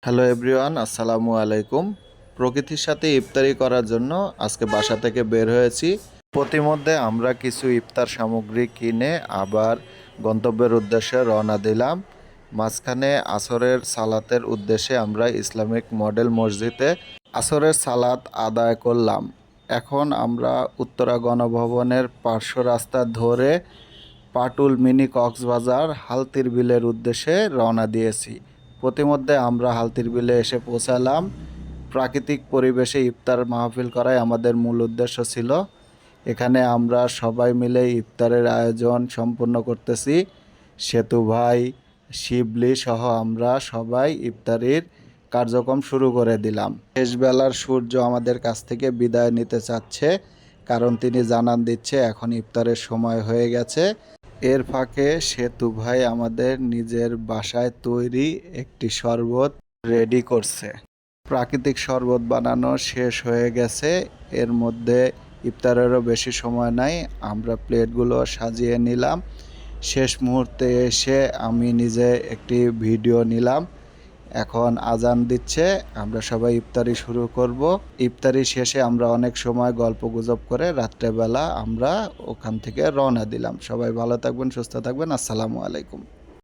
Hello everyone, আসসালামু আলাইকুম। প্রকৃতির সাথে ইফতারি করার জন্য আজকে বাসা থেকে বের হয়েছি। পথিমধ্যে আমরা কিছু ইফতার সামগ্রী কিনে আবার গন্তব্যের উদ্দেশ্যে রওনা দিলাম। মাঝখানে আসরের সালাতের উদ্দেশ্যে আমরা ইসলামিক মডেল মসজিদে আসরের সালাত আদায় করলাম। এখন আমরা উত্তরা গণভবনের পার্শ্ব রাস্তা ধরে পাটুল মিনি কক্সবাজার হালতির বিলের উদ্দেশ্যে রওনা দিয়েছি। পথিমধ্যে আমরা হালতির বিলে এসে পৌঁছালাম। প্রাকৃতিক পরিবেশে ইফতার মাহফিল করাই আমাদের মূল উদ্দেশ্য ছিল। এখানে আমরা সবাই মিলে ইফতারের আয়োজন সম্পূর্ণ করতেছি। সেতু ভাই, শিবলি সহ আমরা সবাই ইফতারির কার্যক্রম শুরু করে দিলাম। শেষবেলার সূর্য আমাদের কাছ থেকে বিদায় নিতে চাচ্ছে, কারণ তিনি জানান দিচ্ছে এখন ইফতারের সময় হয়ে গেছে। এর ফাঁকে সেতু ভাই আমাদের নিজের বাসায় তৈরি একটি শরবত রেডি করছে। প্রাকৃতিক শরবত বানানো শেষ হয়ে গেছে। এর মধ্যে ইফতারেরও বেশি সময় নাই, আমরা প্লেটগুলো সাজিয়ে নিলাম। শেষ মুহূর্তে এসে আমি নিজে একটি ভিডিও নিলাম। এখন আজান দিচ্ছে, আমরা সবাই ইফতারি শুরু করব। ইফতারি শেষে আমরা অনেক সময় গল্পগুজব করে রাত্রেবেলা আমরা ওখান থেকে রওনা দিলাম। সবাই ভালো থাকবেন, সুস্থ থাকবেন। আসসালামু আলাইকুম।